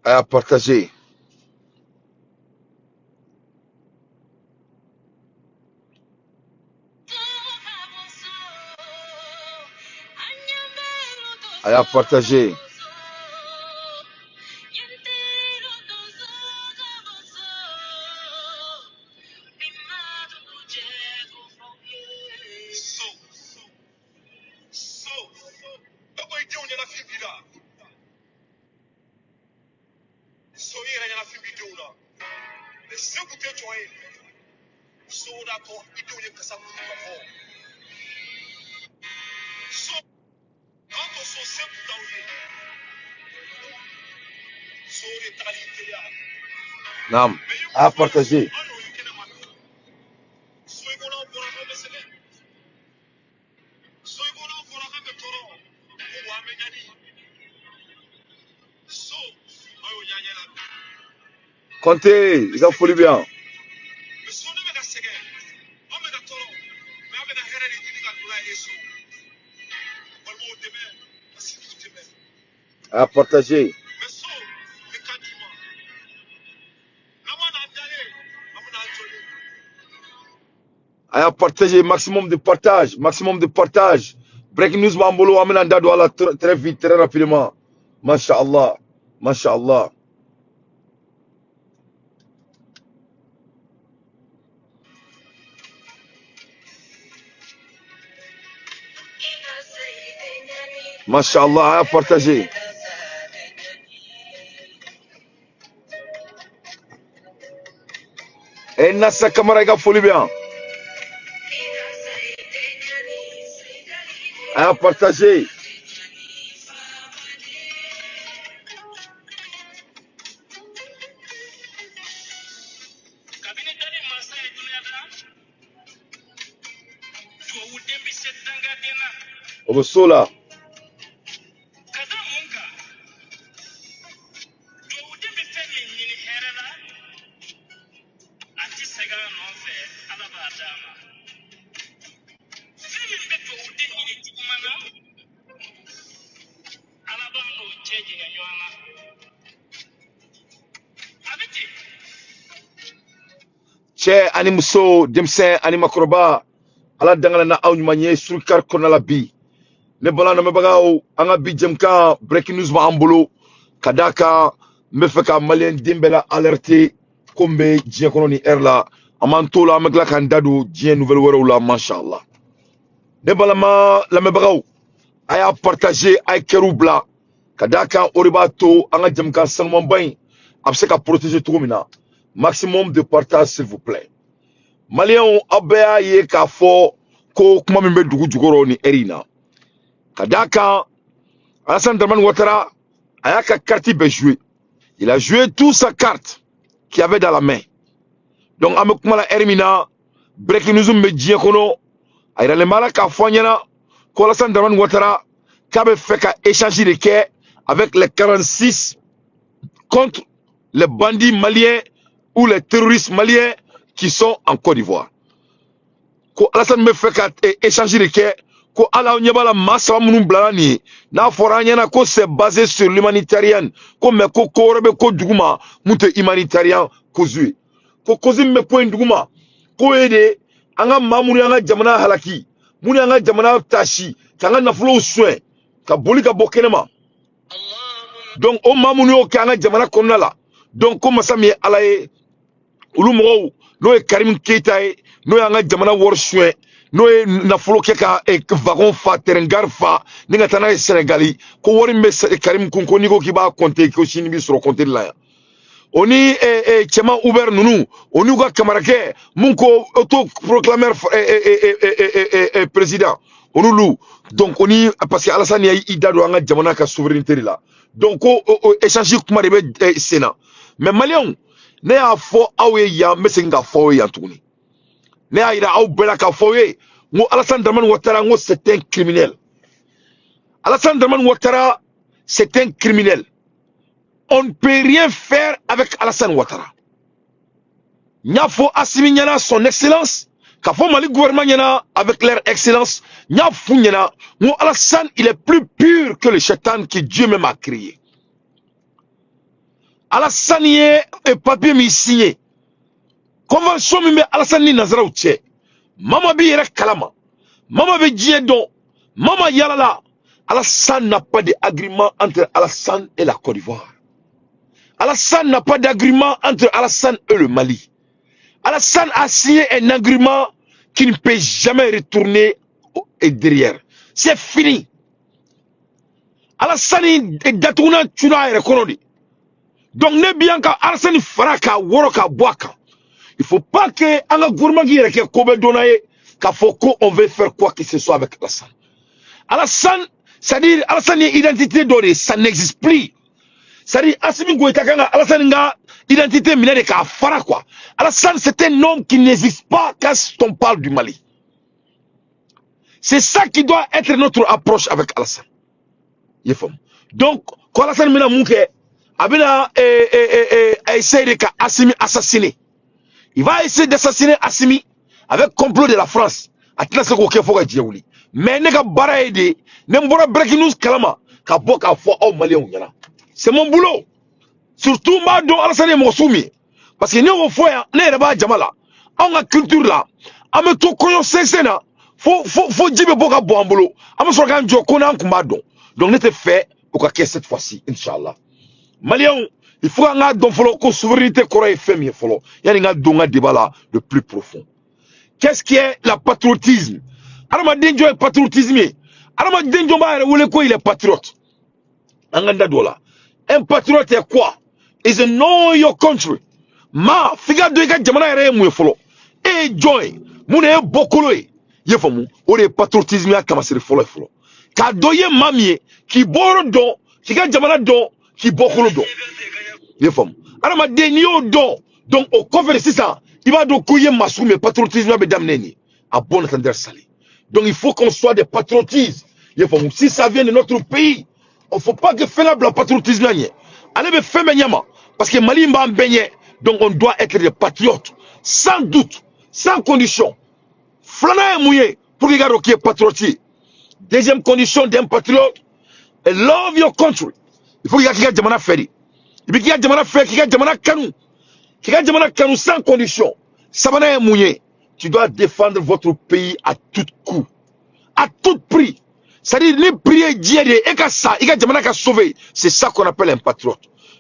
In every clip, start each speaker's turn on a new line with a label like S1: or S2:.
S1: à partager. À partager. Nam, à partager. Comptez, ils ont folie bien. À partager. À partager, maximum de partage, maximum de partage. Breaking news Bambolo, amène un dado à la très vite, très rapidement. Masha'Allah, Masha'Allah. Masha'Allah, à partager. Et Nassa Kamara, il a folie bien. À partager. Au Sola. Che animuso demsen animakroba ala dangala na aw nyumanye surkar konala bi ne bala na mabagaw anga bi jemka breaking news ma ambulo kadaka mefeka malien dimbela alerté kombe jien kono ni erla amantola magla kan dadu jien nouvelle woro la machallah ne bala ma la mabagaw aya partager ay kerubla kadaka oribato anga jemka salmon bain abseka protéger tout mina maximum de partage s'il vous plaît. Malien abea ye k'a fɔ ko kuma min bɛ dugu jukɔrɔ ni eri in na ka d'a kan Alassane Dramane Ouattara a y'a ka carte bɛɛ joué. Il a joué toute sa carte qu'il avait dans la main. Donc an bɛ kuma la eri min na breaking news min bɛ diɲɛ kɔnɔ a yiralen b'a la k'a fɔ an ɲɛna ko Alassane Dramane Ouattara k'a bɛ fɛ ka échange de kɛ avec les 46 contre les bandits maliens ou les terroristes maliens qui sont en Côte d'Ivoire. Ko Alassane me fait ka échanger de kɛ ko ala ɲɛbala maa saba minnu bilala nin ye n'a fɔra an ɲɛna ko c'est basé sur l'humanitarienne ko mais ko ko wɛrɛ bɛ ko duguma mun tɛ humanitarian cause ye ko cause min bɛ ko in duguma ko ye de an ka maa minnu y'an ka jamana halaki minnu y'an ka jamana tasi k'an ka nafolow soin ka boli ka bɔ kɛnɛma donc o maa minnu y'o kɛ an ka jamana kɔnɔna la donc ko masa min ye ala ye olu mɔgɔw n'o ye Karim Keita ye n'o y'an ka jamana wari soin n'o ye nafolo kɛ ka wagon fa terrain fa ni ka taa n'a ye Sénégali ko wari min bɛ Karim kun ko n'i ko k'i b'a compter ko sini b'i sɔrɔ compter la yan o ni cɛman Uber ninnu o n'u ka kamarakɛ mun ko autoproclameur président o n'olu donc o ni parce que Alassane y'i da don an ka jamana ka souveraineté de la donc ko échange kuma de bɛ sen na mais maliyɛnw ne y'a fɔ aw ye yan n bɛ segin k'a fɔ aw ye yan tuguni ne y'a yira aw bɛɛ la k'a fɔ aw ye n ko Alassane Dramane Ouattara n ko c'est un criminel Alassane Dramane Ouattara c'est un criminel on ne peut rien faire avec Alassane Ouattara n y'a fɔ Assimi ɲɛna son excellence k'a fɔ Mali gouvernement ɲɛna avec leur excellence n y'a f'u ɲɛna n ko Alassane il est plus pur que le shaitan que Dieu même a créé Alassane ye papier mi signé convention mi be Alassane ni Nazaraw cɛ mama bi yɛrɛ kalama mama be diɲɛ dɔn mama yalala Alassane n'a pas d'agrément entre Alassane et la Côte d'Ivoire. Alassane n'a pas d'agrément entre Alassane et le Mali. Alassane a signé un agrément qui ne peut jamais retourner derrière. C'est fini. Alassane est datouna tuna et reconnu. Donc ne bien qu'Alassane faraka woroka boaka. Il faut pas que un gouvernement qui est kobe donaye qu'à Foko on veut faire quoi que ce soit avec Alassane. Alassane, c'est-à-dire Alassane identité donnée, ça n'existe plus. C'est-à-dire Assimi Goïta Kanga, Alassane nga identité minée de Kafara quoi. Alassane c'est un homme qui n'existe pas quand on parle du Mali. C'est ça qui doit être notre approche avec Alassane. Donc, quand Alassane mena mouke, abina essayer de Assimi assassiner. Il va essayer d'assassiner Assimi avec complot de la France. Atlas ko ke foka djewuli. Mais ne ka bara aidé, ne mbora breaking news kalama ka boka fo au Malien nyana. C'est mon boulot. Surtout ma don Alassane mo soumi. Parce que ne wo fo ya ne reba jamala. On a culture là. Ame to koyo sensena. Faut jibe boka bo ambulo. Ame so kan joko na nkumba don. Donc n'était fait au cas cette fois-ci inchallah. Malien il faut nga don folo ko souveraineté koroy femi folo. Yani nga donga débat là de plus profond. Qu'est-ce qui est la patriotisme? Arama denjo est patriotisme. Arama denjo ba wole ko il est patriote. Anganda dola. Un patriote est quoi? Is a know your country. Ma figa do ga jamana ere mu folo. E joy mune bokolo e. Ye fomu o de patriotisme ya kamasiri folo folo. Ka doye mamie ki boro do, ki ga jamana do, ki bokolo do. Ye fomu. Arama denio do. Donc au coffre c'est ça. Il va donc couiller massou mais patriotisme be damneni. À bon entendeur salé. Donc il faut qu'on soit des patriotistes. Ye fomu. Si ça vient de notre pays, on ne faut pas que faire la patriotisme. Allez me faire menyama. Parce que Mali m'a baigné. Donc on doit être des patriotes. Sans doute. Sans condition. Flana est mouillé pour les gars qui est patriotique. Deuxième condition d'un patriote. Love your country. Il faut qu'il y ait qui a jamana ferry. Il faut qu'il y ait jamana ferry, qu'il y ait jamana kanou. Qu'il y ait jamana kanou sans condition. Sabana est mouillé. Tu dois défendre votre pays à tout coup. À tout prix. C'est-à-dire, les prières d'hier et que ça, il y a des gens qui sauvé. C'est ça qu'on appelle un patriote.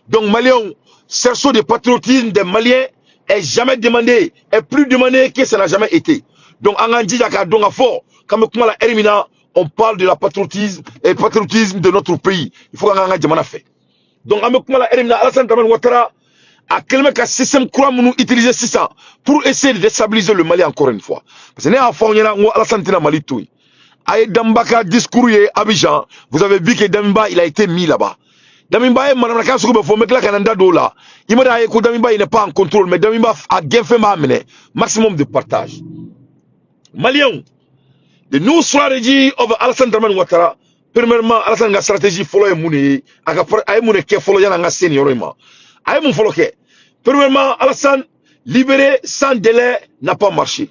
S1: Donc, Maliens, cerceau de patriotisme des Maliens est jamais demandé, est plus demandé que ça n'a jamais été. Donc, en Andy, donc, à fort, comme la Hermina, on parle de la patriotisme et le patriotisme de notre pays. Il faut qu'on ait des fait. Donc, en la Hermina, Alassane Dramane Ouattara, à quel mec a système quoi nous utiliser ça pour essayer de déstabiliser le Mali encore une fois. Parce que nous avons fait Alassane Dramane Mali tout. Aïe Dambaka discours Abidjan, vous avez vu que Damiba il a été mis là-bas. Damiba est madame la casse faut mettre la Canada dola. Il m'a dit que Damiba il n'est pas en contrôle, mais Damiba a bien fait m'amener maximum de partage. Maliens, the new strategy of Alassane Dramane Ouattara. Premièrement, Alassane a stratégie follow mouni, aïe mouni ke follow yana nga senior ma. Aïe mon follow ke. Premièrement, Alassane libéré sans délai n'a pas marché.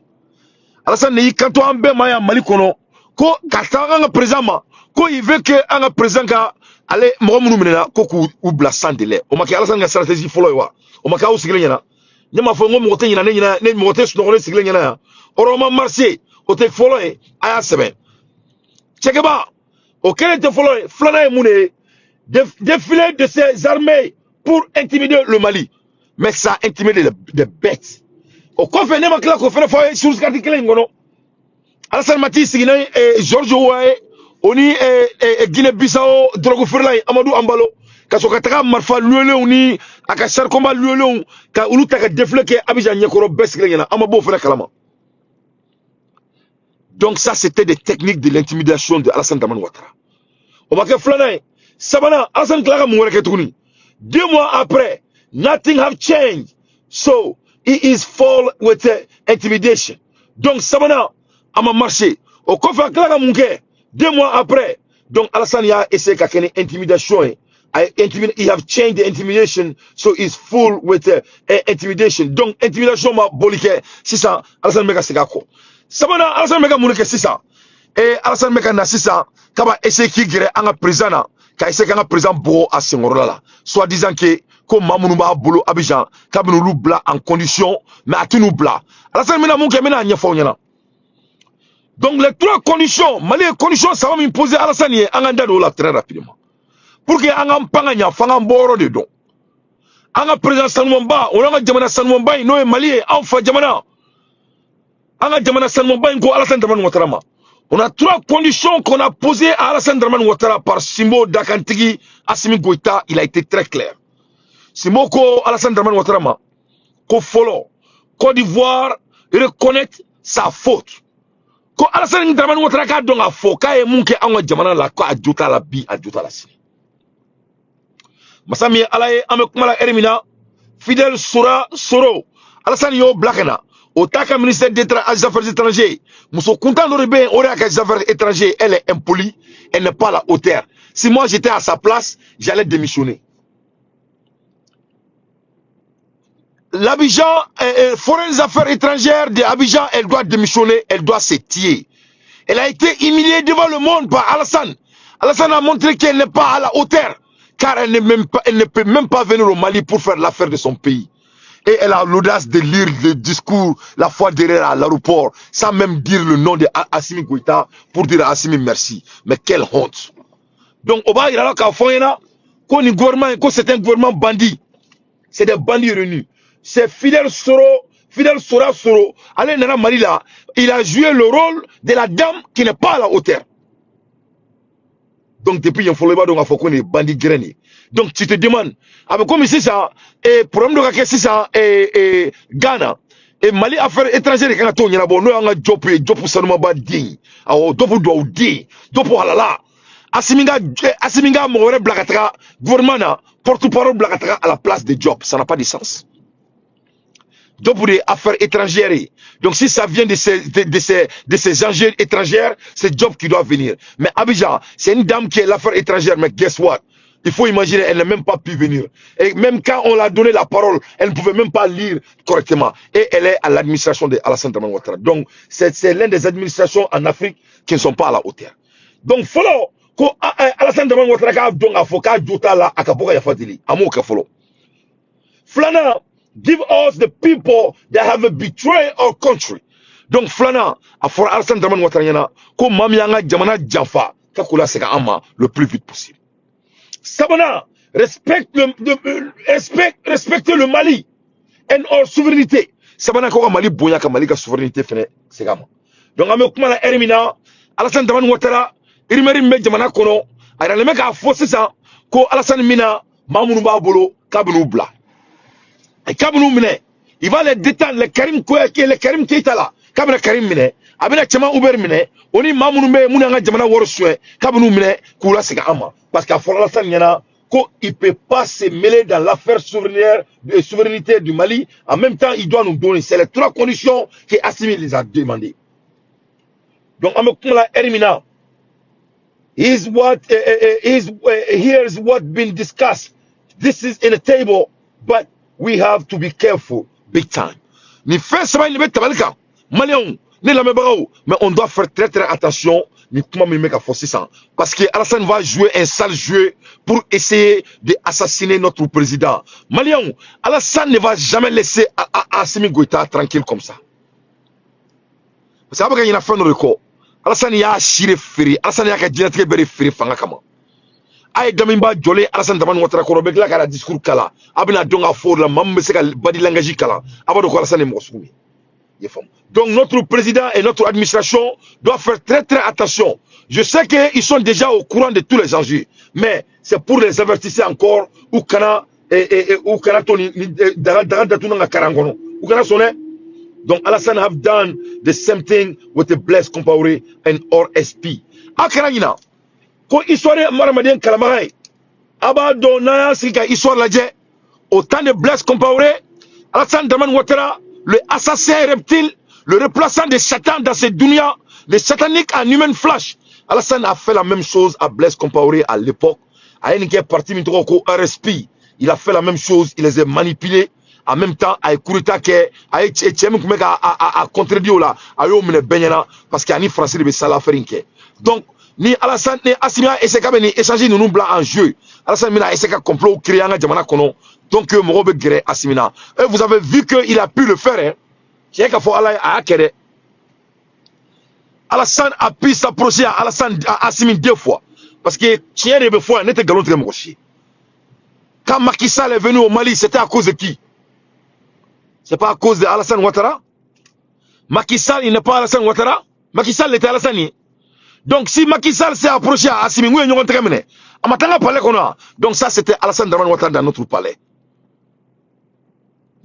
S1: Alassane ni quand on be maya Mali kono. Ko katanga président ma ko il veut que un président ka aller mo munu menena ko ku ubla sans délai o maki Alassane nga stratégie follow wa o maka o sigile nyana nyama fo ngo mo nyina nyina ne mo te so sigile nyana ya oroma marché o te follow aya sebe chekeba o kene te follow flana mune défiler de ses armées pour intimider le Mali mais ça a intimidé des bêtes o ko fe ne makla ko fe fo sur ce article ngono Alassane Mati Sigina et George Ouae, oni Guinée-Bissau, Drogo Ferlay, Amadou Ambalo, Kasokataka Marfa Lueleoni, Akachar Komba Lueleon, Ka Ulutaka déflequé Abidjan Yakoro Besklena, Amabo Kalama. Donc ça c'était des techniques de l'intimidation de Alassane Dramane Ouattara. Au Baké Flanay, Sabana, Alassane Klara Moureketouni. 2 mois après, nothing have changed. So, he is fall with intimidation. Donc Sabana, à ma marché au coffre Clara Munke 2 mois après donc Alassane a essayé qu'à une intimidation he have changed the intimidation so he's full with intimidation donc intimidation ma bolike c'est ça Alassane Meka Segako Sabana Alassane Meka Munke c'est ça et Alassane Meka na c'est ça kaba essayé qui gère en président ka essayé qu'un président bo à Senghor là soit disant que ko mamunou ba bolo Abidjan kabinu lu bla en condition mais atinu bla Alassane mina mon kemena nyefo nyana. Donc les trois conditions, Mali conditions ça va m'imposer Alassane anganda do la très rapidement. Pour que angam panganya fangam boro de don. Anga président Sanumba, on a jamana Sanumba no e Mali en fa jamana. Anga jamana Sanumba ko Alassane Dramane Ouattara. On a trois conditions qu'on a posées à Alassane Dramane Ouattara par Simbo Dakantigi Assimi Goïta, il a été très clair. Simbo ko Alassane Dramane Ouattara ko follow Côte d'Ivoire reconnaître sa faute. Ko Alassane Dramane Ouattara ka donga fo ka e munke anga jamana la ko ajuta la bi ajuta la si. Masami alaye amekumala erimina fidèle Soro Alassane yo blakena au taka ministère des Affaires étrangères muso content d'orbe ore aka affaires étrangères elle est impolie, elle n'est pas à la hauteur. Si moi j'étais à sa place, j'allais démissionner. L'Abidjan, Foreign Affaires étrangères de Abidjan, elle doit démissionner, elle doit se tirer. Elle a été humiliée devant le monde par Alassane. Alassane a montré qu'elle n'est pas à la hauteur, car elle ne peut même pas venir au Mali pour faire l'affaire de son pays. Et elle a l'audace de lire le discours la fois derrière à l'aéroport, sans même dire le nom de Assimi Goïta pour dire à Assimi merci. Mais quelle honte. Donc, Oba, il a là qu'à Foyena, qu'on est gouvernement, c'est un gouvernement bandit. C'est des bandits réunis. C'est Fidel Sora Soro, Alain Nana Malila, il a joué le rôle de la dame qui n'est pas à la hauteur. Donc depuis il faut le donc il faut qu'on est bandit grainé. Donc tu te demandes, avec comme ici ça, et problème de la ça, et Ghana, et Mali affaires étrangères quand on y a bon, nous on a job ça nous m'a dit, alors job doit dire, job halala. Asiminga Moore Blakatra, gouvernement, porte-parole Blakatra à la place des jobs, ça n'a pas de sens. Donc pour les affaires étrangères. Donc si ça vient de ces enjeux étrangères, c'est job qui doit venir. Mais Abidjan, c'est une dame qui est l'affaire étrangère, mais guess what? Il faut imaginer, elle n'a même pas pu venir. Et même quand on l'a donné la parole, elle ne pouvait même pas lire correctement. Et elle est à l'administration de Alassane Dramane Ouattara. Donc c'est l'une des administrations en Afrique qui ne sont pas à la hauteur. Donc follow, ko Alassane Dramane Ouattara ka donc avocat jota la akaboka ya fadili. Amo ka follow. Flana, give us the people that have betrayed our country. Donc Flana, a for Alassane Dramane Ouattara yana ko mamianga jamana jafa kakula seka ama le plus vite possible. Sabana, respectez le Mali et notre souveraineté. Sabana ko Mali boya ka Mali ka souveraineté fene seka ma. Donc ame kuma la erimina Alassane Dramane Ouattara irimeri me jamana kono ayra le meka fossi sa ko Alassane mina mamunu ba bolo kabinu bla. Et Kabnou Mine, il va les détendre, les Karim Keita là, Kabna Karim Mine, Abena Chama Uber Mine, on y Mamoume, Mounanga Jamana Worosue, Kabnou Mine, Koula Sega Ama. Parce qu'à Foralasan Yana, il ne peut pas se mêler dans l'affaire souveraineté du Mali. En même temps, il doit nous donner. C'est les trois conditions que Assimi les a demandées. Donc, Amekoula Erimina, here's what been discussed. This is in a table, but we have to be careful, big time. Ni fait ça, ni bête tabalika. Malion, ni la mebarao. Mais on doit faire très très attention. Ni comment me mettre à forcer ça. Parce que Alassane va jouer un sale jeu pour essayer d'assassiner notre président. Malion, Alassane ne va jamais laisser Assimi Goïta tranquille comme ça. Parce que après il y a fait un record. Alassane y a chiré ferry. Alassane y a qu'à bere ferry fanga kama. Aye damimba jolé Alassane Dramane Ouattara korobek la kala discours kala abina donga for la mam se ka badi langage kala abado ko Alassane mo soumi. Donc notre président et notre administration doivent faire très très attention. Je sais qu'ils sont déjà au courant de tous les enjeux, mais c'est pour les avertir encore ou kana ou kana toni daga tunanga karangono ou kana sonné. Donc Alassane have done the same thing with the Blaise Compaoré and RSP. Akarangina ko histoire maramadien kalamay abado na sika histoire la dje autant de Blaise Compaoré, Alassane Dramane Ouattara, le assassin reptile, le remplaçant de Satan dans cette dunya, le satanique en human flash. Alassane a fait la même chose à Blaise Compaoré à l'époque. À une qui est parti ko RSP, il a fait la même chose, il les a manipulés. En même temps, à Kurita ke à contredire là, à yo mene benyana parce qu'il y a ni français de sala ferinke. Donc ni Alassane ni Assimi et c'est comme ni échanger nous blanc en jeu Alassane mina essaie de complot créer un jamana kono donc mo be gré Assimina et vous avez vu que il a pu le faire hein c'est qu'il faut aller à Akere Alassane a pu s'approcher à Alassane à Assimi 2 fois parce que tiens des fois n'était galon très mochi quand Macky Sall est venu au Mali c'était à cause de qui c'est pas à cause de Alassane Ouattara Macky Sall il n'est pas Alassane Ouattara Macky Sall était Alassane. Donc si Macky Sall s'est approché à Assimi, donc ça c'était Alassane Dramane Ouattara dans notre palais.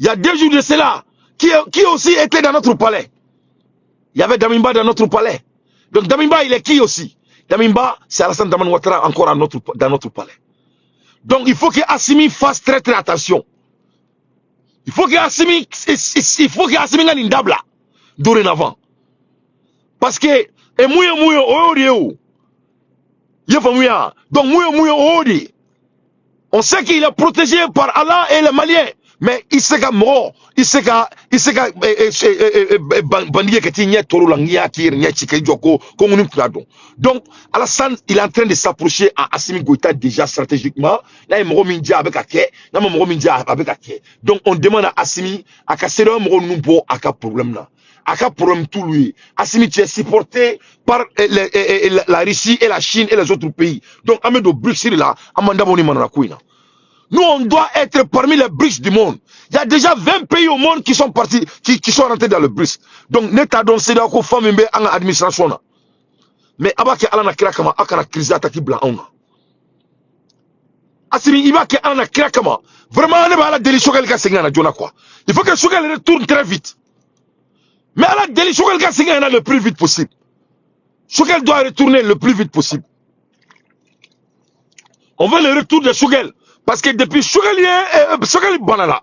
S1: Il y a 2 jours de cela, qui aussi était dans notre palais. Il y avait Damimba dans notre palais. Donc Damimba il est qui aussi? Damimba c'est Alassane Dramane Ouattara encore dans notre palais. Donc il faut que Assimi fasse très très attention. Il faut que Assimi gagne une dable là, dorénavant. Parce que et donc on sait qu'il est protégé par Allah et les Maliens, mais il sait qu'à mort, il sait qu'à bandier que tigne toro langia qui rien chike joko comme nous pradon. Donc Alassane il est en train de s'approcher à Assimi Goïta déjà stratégiquement. Là il me remindia avec Ake, là me remindia avec Ake. Donc on demande à Assimi à casser un nous pour aka problème là. Aka problème tout lui. Assimi tu es supporté par la Russie et la Chine et les autres pays. Donc amène de Bruxelles là, amanda boni manakouina. Nous, on doit être parmi les BRICS du monde. Il y a déjà 20 pays au monde qui sont partis, qui sont rentrés dans le BRICS. Donc, n'état donc c'est là qu'on fait une administration. Mais avant que Allah n'a créé comme akana crise attaque blanc on. Assimi il va que Allah n'a créé comme vraiment on est à la délice quelqu'un s'engage na jona quoi. Il faut que Choguel retourne très vite. Mais à la délice quelqu'un s'engage le plus vite possible. Choguel doit retourner le plus vite possible. On veut le retour de Choguel. Parce que depuis Choguel banala.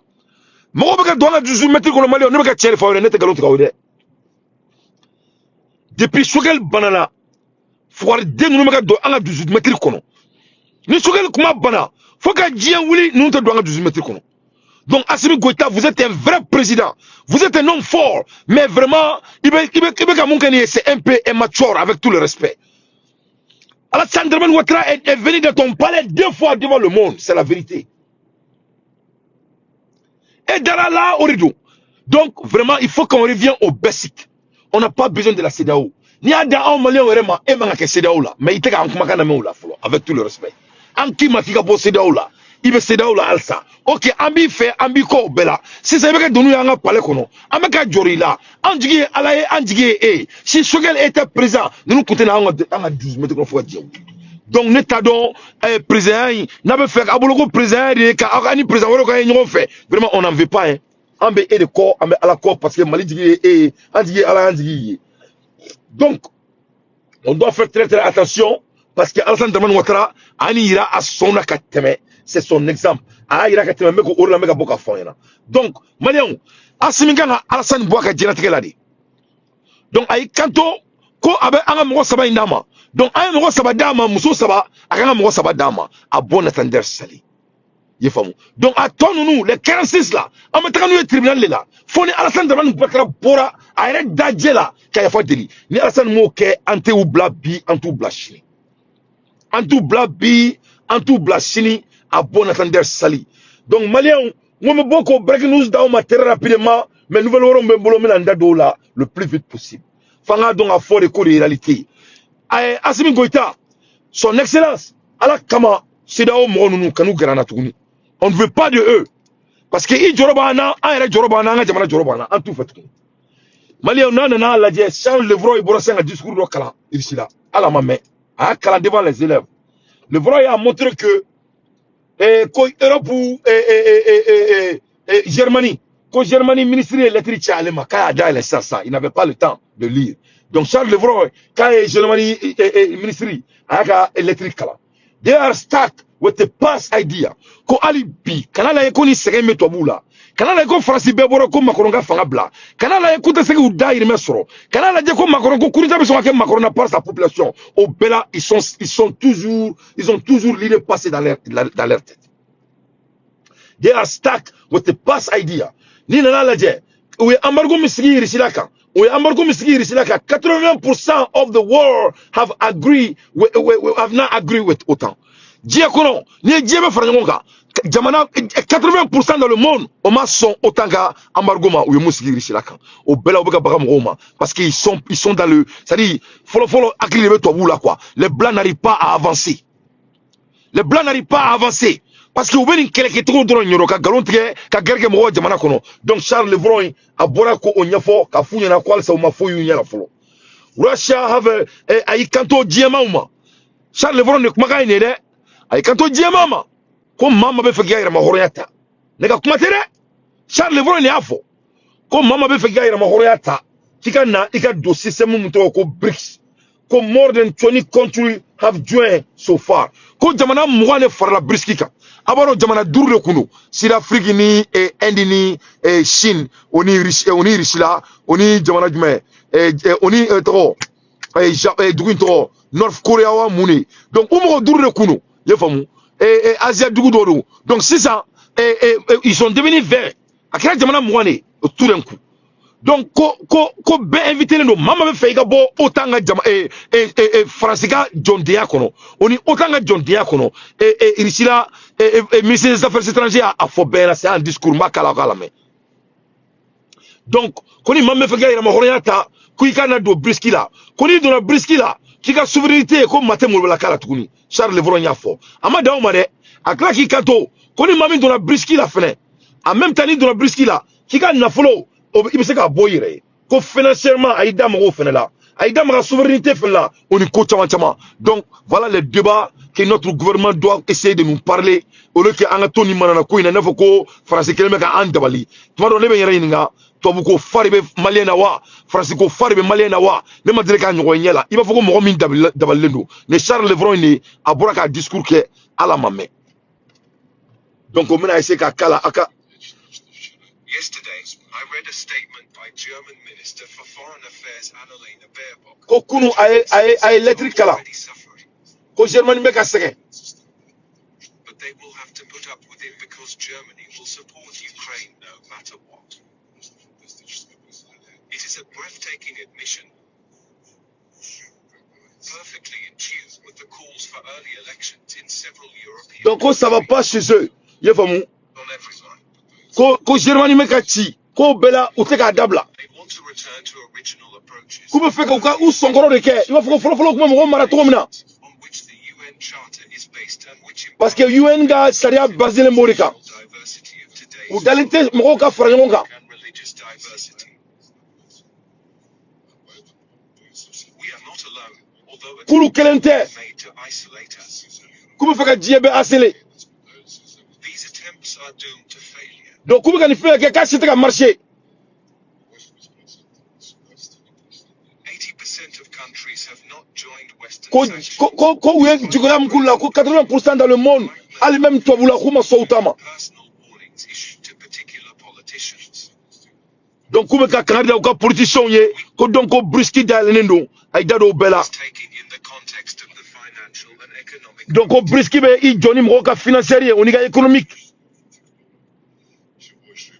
S1: Moi je vais donner 18 mètres qu'on a Mali, on ne va pas tirer fort, on est galon traoré. Depuis Choguel banala, faut arrêter nous ne donner 18 mètres qu'on a. Ni Choguel kuma bana, faut que Dien Wili nous te donne 18 mètres qu'on a. Donc Assimi Goïta, vous êtes un vrai président, vous êtes un homme fort, mais vraiment, c'est un peu immature avec tout le respect. Alassane Dramane Ouattara est venu dans ton palais 2 fois devant le monde, c'est la vérité. Et là, Oridou. Donc, vraiment, il faut qu'on revienne au basic. On n'a pas besoin de la CEDEAO. Ni à un malien vraiment, et man a CEDEAO là. Mais il était en Kumakana là, avec tout le respect. En qui m'a fait pour CEDEAO là. Il veut CEDEAO là, alsa. Ok, ambi fait, ambi ko bela. Si ça veut dire que nous avons parlé kono. Ameka Jori là. Anjigi, alaye, anjigi, si Choguel était présent, nous contenons en 12 mètres qu'on faut dire. Donc, nous avons président, nous avons fait un président, vraiment, on n'en veut pas. Hein. On veut de corps, on veut à la corps parce que Mali dit donc, on doit faire très très attention parce que Alassane Dramane Ouattara, ira à son akateme, c'est son exemple. Ira akateme, mais qu'on a boka foyena. Donc, Malion, Assimi Ganga, Alassane Bouaka Djinatekeladi. Donc, aïe, kanto, ko abe anga mwa saba indama. Donc, aïe mwa saba dama, muso saba, anga mwa saba dama, a bon attendeur sali. Donc, attendons-nous, les 46 là, en mettant nous le tribunal là, faut ni Alassane Dramane Ouattara bora, arrête d'adjer là, qu'il y a fait délit. Ni Alassane Mouké, ante ou blabi, antou blachini. Antou blabi, antou blachini, a bon attendeur sali. Donc, Malien, moi me beaucoup breaking news dans ma terre rapidement, mais nous voulons me bolomer l'andado là, le plus vite possible. Fanga donc à fort de cours de réalité. Assimi Goïta, son excellence, ala kama, c'est d'ao mounou, kanou granatouni. On ne veut pas de eux. Parce que ils jorobana, aïe jorobana, jamana jorobana, en tout fait. Mali on a la dit, Charles Levroy et Borassin a discours de Kala, ici là, à la main, à Kala devant les élèves. Levroy a montré que, Europe ou Germanie, quand Germanie ministre électrique Tchalema, quand il a ça, il n'avait pas le temps de lire. Donc Charles Levroy, quand Germanie ministre électrique Kala, they are stuck with the past idea. Ko alibi, kanala yeko ni sege metobula. Kanala yeko Francis Beboro ko makoronga fangabla. Kanala yeko te sege udaire mesro. Kanala yeko makorongo kurita beso ke makorona par sa population. Au Bela, ils ont toujours l'idée passée dans leur tête. They are stuck with the past idea. Ni nana la je, we embargo misigi risilaka. We embargo misigi risilaka. 80% of the world have agreed, we have not agreed with OTAN. Dia kono, ni dia be farangonga. Jamana 80% dans le monde, on m'a son autant qu'à embargo ma ou musigi risilaka. Au bela obeka baka moma parce qu'ils sont dans le, c'est-à-dire follow akili to là quoi. Les blancs n'arrivent pas à avancer. Les blancs n'arrivent pas à avancer. Parce que vous voyez quelqu'un qui est trop drôle, ka galon tige, ka gerge mo jamana kono. Donc Charles Levron a bora ko onyafo, ka funya na kwal sa uma fo yunya la folo. Russia have a kanto diema uma. Charles Levron ne kuma ne de. Ay kanto diema ma. Ko mama be fegia ira mahoriyata. Ne ka kuma tere. Charles Levron ne afo. Ko mama be fegia ira mahoriyata. Tika na ika do system muto ko BRICS. Ko more than 20 countries have joined so far. Ko jamana mwane farla briskika. Abaro jamana dure kuno. Sida Afrique ni Inde ni Chine, oni risila, oni jamana jume, oni to dugun to North Korea wa muni. Donc umo dure kuno. Yefamu. Asia dugu dodo. Donc c'est ça, ils sont devenus verts. Akira jamana mwane tout d'un coup. Donc ko be invité no mama be fe ga bo otanga jama francika John Diakono oni otanga John Diakono irisila ministre des affaires étrangères a fo bela c'est un discours makala kala me. Donc koni mama fe ga ira mahoriata kuikana do briskila koni do na briskila kika souveraineté ko matemul bela kala tukuni Charles Levron yafo amada o made akla ki kanto koni mami do na briskila fene en même temps ni do na briskila kika na follow il se ka boyire ko financièrement aïda mo fenela aïda ma souveraineté fenela on est coach chama. Donc voilà les débats que notre gouvernement doit essayer de nous parler au lieu que anga toni manana ko ina nafo ko français kelme ka andabali to do lebe yere ninga to bu ko faribe maliena wa français ko faribe maliena wa ne ma dire ka nyogo nyela il va faut ko mo min dabalendo ne Charles Levron ni abura ka discours ke ala mamme. Donc on mena essayer ka kala aka.
S2: Yesterday, I read a statement by German Minister for Foreign Affairs Annalena Baerbock.
S1: Kokunu ay electric kala. Ko Germany make a second.
S2: But they will have to put up with it because Germany will support Ukraine no matter what. It is a breathtaking admission, perfectly in tune with the calls for early elections in several European
S1: Donc ça va pas chez eux. Yefamu.
S2: on everyone.
S1: Ko Germany make a chi. Ko bela uteka dabla.
S2: They want to return to original approaches
S1: Kuma feka uka usongoro de ke. Il va faut follow kuma mo marato mina.
S2: on which the UN Charter is based and which
S1: Parce que UN ga saria basile morika.
S2: diversity of today's
S1: U dalinte mo ka farangonga.
S2: and religious diversity. We are not alone, although
S1: Kulu kelente.
S2: attempts made to isolate us.
S1: Kuma feka jiebe asele.
S2: These attempts are doomed to failure.
S1: Donc kuma kan feka ke ka siteka marcher.
S2: 80% of countries have not joined Western
S1: Ko
S2: sanctions.
S1: we jugula mkula ko 80% dans le monde. Ali même toi bula kuma soutama.
S2: Personal warnings issued to particular politicians.
S1: Donc kuma ka kanada uka politicien ye ko donc ko briski dalendo ay dado bela.
S2: It's taken in the context of the financial and economic.
S1: Donc ko briski be i Johnny mo ka financier on ga économique.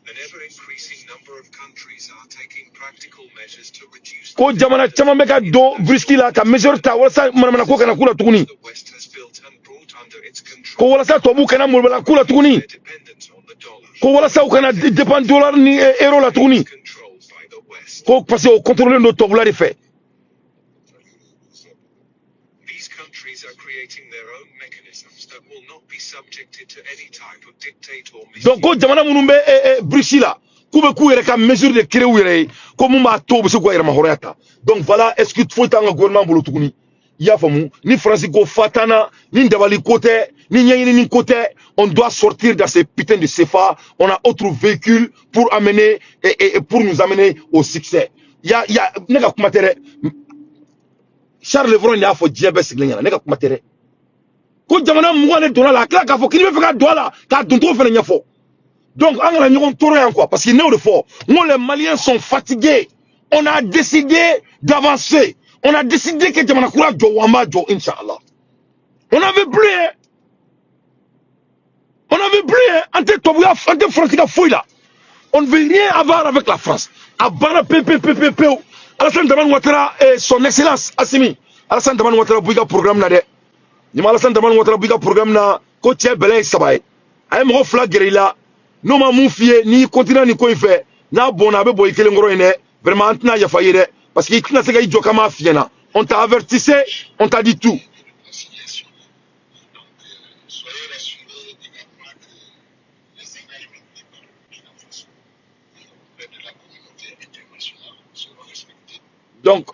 S2: An ever-increasing number of countries are taking practical measures to reduce
S1: Ko jamana chama be ka do briski la ka mesure ta wala sa mana ko kana kula tuguni.
S2: the West has built and brought under its
S1: Ko
S2: control
S1: wala sa to bu kana mo bela kula tuguni.
S2: their dependence on the dollar,
S1: Ko wala sa kana dépend dollar ni euro la tuguni.
S2: controlled by the West.
S1: Ko parce que contrôler no to bula de fait.
S2: These countries are creating their own mechanisms that will not be subjected to any type of dictate or
S1: Donc ko jamana munumbe briski la kube ku yere ka mesure de créer yere ko mu ma to bu se ko yere ma horata. Donc voilà, est-ce que faut tanga gouvernement bolo tuguni. Ya famu ni France ko fatana ni ndabali côté ni nyayini ni côté, on doit sortir dans ces putains de CFA, on a autre véhicule pour amener et pour nous amener au succès. Ya nega kumatere Charles Levron ya fo diebe siglenya nega kumatere ko jamana mugane dona la kla ka fo kini be feka dola ka dunto fene nyafo. Donc on a ñogon toro yan quoi parce que né de fort nous les Maliens sont fatigués. On a décidé d'avancer. On a décidé que jamana kura jo wamba jo inshallah. On avait plus hein. On avait plus hein ante tobuya ante frantika foi là. On ne veut rien avoir avec la France. Abana PPPPPO. Alassane Dramane Ouattara et son excellence Assimi. Alassane Dramane Ouattara bouga programme na de. Ni Alassane Dramane Ouattara bouga programme na ko tie belay sabay. Ay mo flag guerilla. No ma mu fie ni continent ni ko fait. Na bona be boy kele ngoro ene. Vraiment antina ya fayire parce que itina se ga ijo kama fiena. On t'a avertissé, on t'a dit tout. Donc,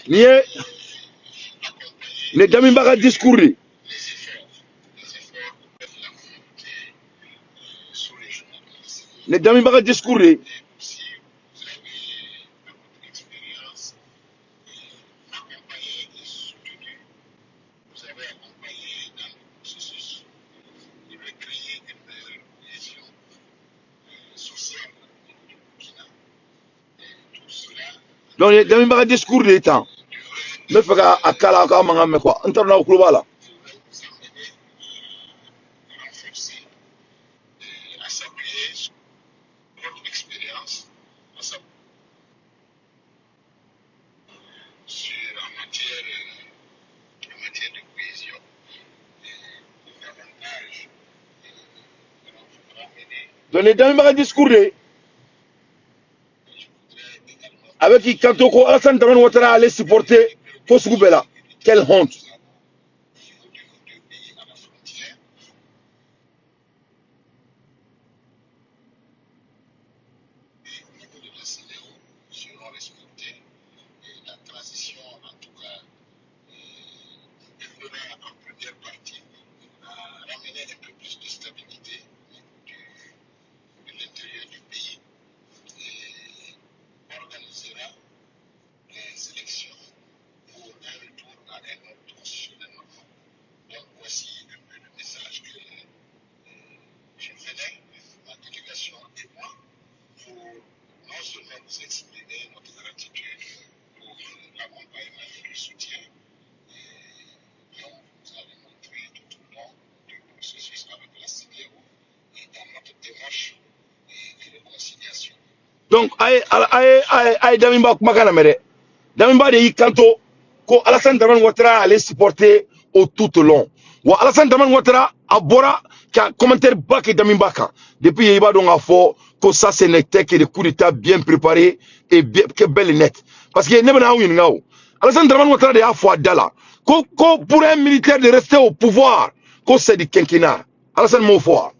S1: les gamins baga discours. Les gamins baga discours. Donc, les gamins baga discours de temps. Me fait à Kala, à quoi. On t'en a au club là. Donc, les gamins baga discours avec qui quand on Alassane Dramane Ouattara allait supporter Kosoubela. Quelle honte. Donc, aïe, Damimba Kumakana Mere. Damimba de Yikanto, ko Alassane Dramane Ouattara allait supporter au tout long. Ou Alassane Dramane Ouattara a bora qui a commentaire bak et Damimba kan. Depuis Yiba donc a fort que ça ce n'était que des coups d'état bien préparés et bien que belle et net. Parce que nebana ou ngao. Alassane Dramane Ouattara de a fort dala. Ko pour un militaire de rester au pouvoir, ko c'est du quinquennat. Alassane mo fort.